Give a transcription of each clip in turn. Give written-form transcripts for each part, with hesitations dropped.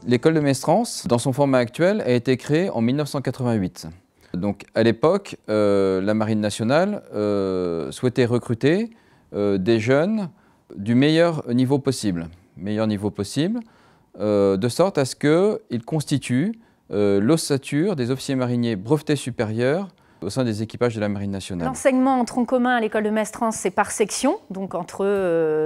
L'école de Mestrance, dans son format actuel, a été créée en 1988. Donc, à l'époque, la Marine nationale souhaitait recruter des jeunes du meilleur niveau possible, de sorte à ce qu'ils constituent l'ossature des officiers mariniers brevetés supérieurs au sein des équipages de la Marine nationale. L'enseignement en tronc commun à l'école de Mestrance, c'est par section, donc entre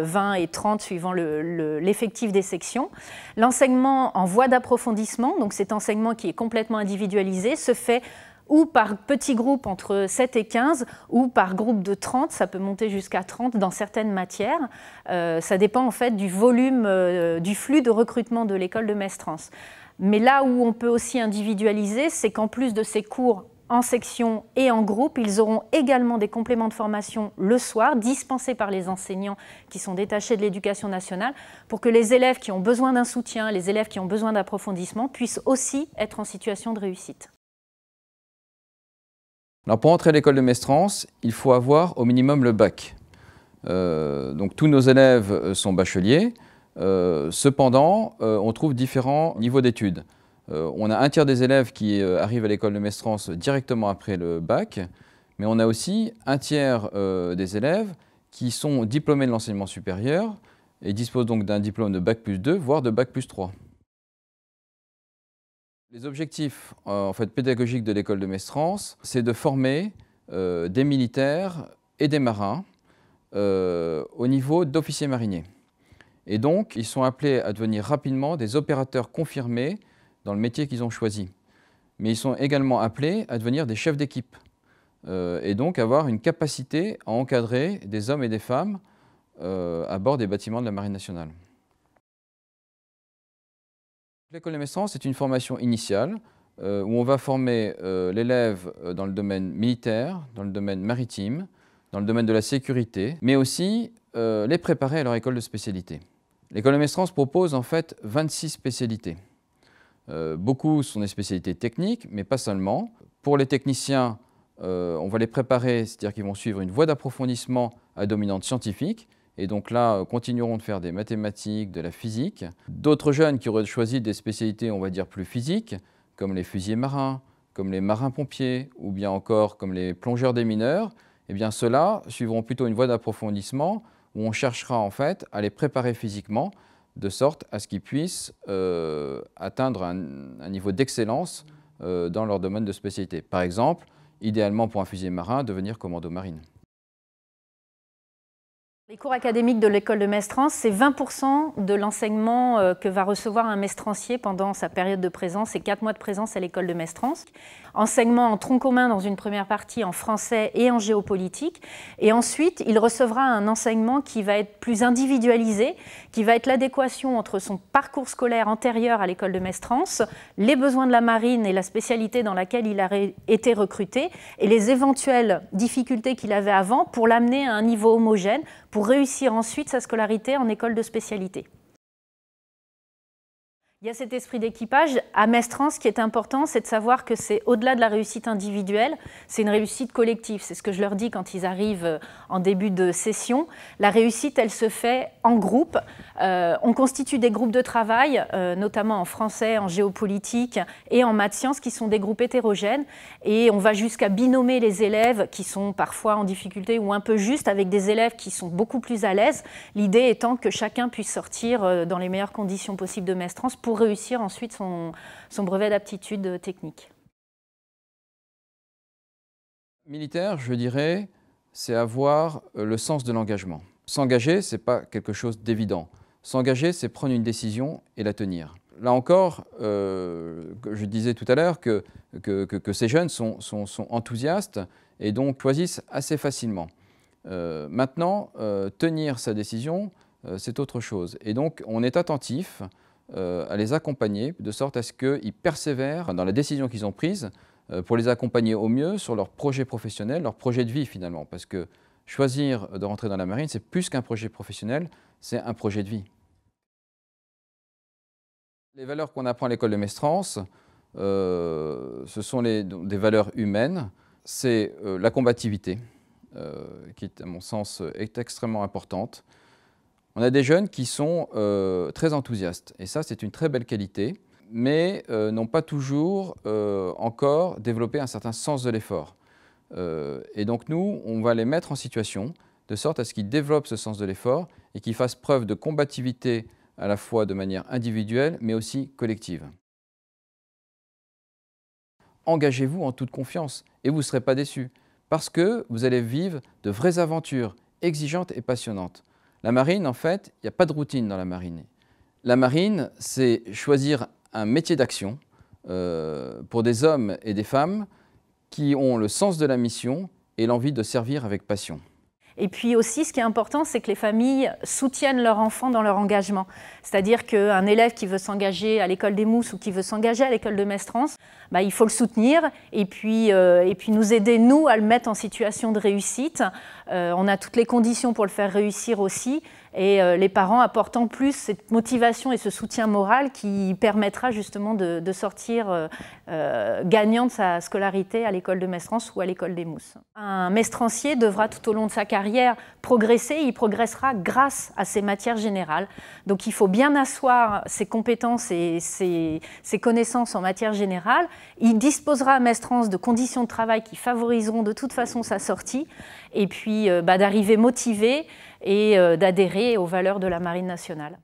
20 et 30 suivant l'effectif des sections. L'enseignement en voie d'approfondissement, donc cet enseignement qui est complètement individualisé, se fait ou par petits groupes entre 7 et 15, ou par groupe de 30, ça peut monter jusqu'à 30 dans certaines matières. Ça dépend en fait du volume, du flux de recrutement de l'école de Mestrance. Mais là où on peut aussi individualiser, c'est qu'en plus de ces cours en section et en groupe, ils auront également des compléments de formation le soir, dispensés par les enseignants qui sont détachés de l'éducation nationale, pour que les élèves qui ont besoin d'un soutien, les élèves qui ont besoin d'approfondissement, puissent aussi être en situation de réussite. Alors pour entrer à l'école de Mestrance, il faut avoir au minimum le bac. Donc tous nos élèves sont bacheliers. Cependant, on trouve différents niveaux d'études. On a un tiers des élèves qui arrivent à l'école de Mestrance directement après le bac, mais on a aussi un tiers des élèves qui sont diplômés de l'enseignement supérieur et disposent donc d'un diplôme de bac plus 2, voire de bac plus 3. Les objectifs pédagogiques de l'école de Mestrance, c'est de former des militaires et des marins au niveau d'officiers mariniers. Et donc, ils sont appelés à devenir rapidement des opérateurs confirmés dans le métier qu'ils ont choisi. Mais ils sont également appelés à devenir des chefs d'équipe et donc avoir une capacité à encadrer des hommes et des femmes à bord des bâtiments de la Marine nationale. L'école de Mestrance, c'est une formation initiale où on va former l'élève dans le domaine militaire, dans le domaine maritime, dans le domaine de la sécurité, mais aussi les préparer à leur école de spécialité. L'école de Mestrance propose en fait 26 spécialités. Beaucoup sont des spécialités techniques, mais pas seulement. Pour les techniciens, on va les préparer, c'est-à-dire qu'ils vont suivre une voie d'approfondissement à dominante scientifique, et donc là, continueront de faire des mathématiques, de la physique. D'autres jeunes qui auraient choisi des spécialités, on va dire, plus physiques, comme les fusiliers marins, comme les marins-pompiers, ou bien encore comme les plongeurs des mineurs, eh bien ceux-là suivront plutôt une voie d'approfondissement où on cherchera en fait à les préparer physiquement de sorte à ce qu'ils puissent atteindre un niveau d'excellence dans leur domaine de spécialité. Par exemple, idéalement pour un fusilier marin, devenir commando marine. Les cours académiques de l'école de Mestrance, c'est 20% de l'enseignement que va recevoir un mestrancier pendant sa période de présence et 4 mois de présence à l'école de Mestrance. Enseignement en tronc commun dans une première partie en français et en géopolitique. Et ensuite, il recevra un enseignement qui va être plus individualisé, qui va être l'adéquation entre son parcours scolaire antérieur à l'école de Mestrance, les besoins de la marine et la spécialité dans laquelle il a été recruté, et les éventuelles difficultés qu'il avait avant pour l'amener à un niveau homogène, pour réussir ensuite sa scolarité en école de spécialité. Il y a cet esprit d'équipage. À Mestrance, ce qui est important, c'est de savoir que c'est au-delà de la réussite individuelle, c'est une réussite collective. C'est ce que je leur dis quand ils arrivent en début de session. La réussite, elle se fait en groupe. On constitue des groupes de travail, notamment en français, en géopolitique et en maths sciences, qui sont des groupes hétérogènes. Et on va jusqu'à binômer les élèves qui sont parfois en difficulté ou un peu justes avec des élèves qui sont beaucoup plus à l'aise. L'idée étant que chacun puisse sortir dans les meilleures conditions possibles de Mestrance pour réussir ensuite son brevet d'aptitude technique. Militaire, je dirais, c'est avoir le sens de l'engagement. S'engager, ce n'est pas quelque chose d'évident. S'engager, c'est prendre une décision et la tenir. Là encore, je disais tout à l'heure que ces jeunes sont enthousiastes et donc choisissent assez facilement. Maintenant, tenir sa décision, c'est autre chose. Et donc, on est attentif à les accompagner de sorte à ce qu'ils persévèrent dans la décision qu'ils ont prise pour les accompagner au mieux sur leur projet professionnel, leur projet de vie finalement. Parce que choisir de rentrer dans la marine, c'est plus qu'un projet professionnel, c'est un projet de vie. Les valeurs qu'on apprend à l'école de Mestrance, ce sont des valeurs humaines. C'est la combativité, qui à mon sens est extrêmement importante. On a des jeunes qui sont très enthousiastes et ça c'est une très belle qualité. mais n'ont pas toujours encore développé un certain sens de l'effort. Et donc nous, on va les mettre en situation de sorte à ce qu'ils développent ce sens de l'effort et qu'ils fassent preuve de combativité à la fois de manière individuelle, mais aussi collective. Engagez-vous en toute confiance et vous ne serez pas déçus, parce que vous allez vivre de vraies aventures exigeantes et passionnantes. La marine, en fait, il n'y a pas de routine dans la marine. La marine, c'est choisir un métier d'action pour des hommes et des femmes qui ont le sens de la mission et l'envie de servir avec passion. Et puis aussi, ce qui est important, c'est que les familles soutiennent leurs enfants dans leur engagement. C'est-à-dire qu'un élève qui veut s'engager à l'école des Mousses ou qui veut s'engager à l'école de Mestrances, il faut le soutenir et puis nous aider, nous, à le mettre en situation de réussite. On a toutes les conditions pour le faire réussir aussi. Et les parents apportent en plus cette motivation et ce soutien moral qui permettra justement de sortir gagnant de sa scolarité à l'école de Mestrances ou à l'école des Mousses. Un mestrancier devra tout au long de sa carrière progresser, il progressera grâce à ses matières générales. Donc il faut bien asseoir ses compétences et ses connaissances en matière générale. Il disposera à Mestrances de conditions de travail qui favoriseront de toute façon sa sortie et puis d'arriver motivé et d'adhérer aux valeurs de la Marine nationale.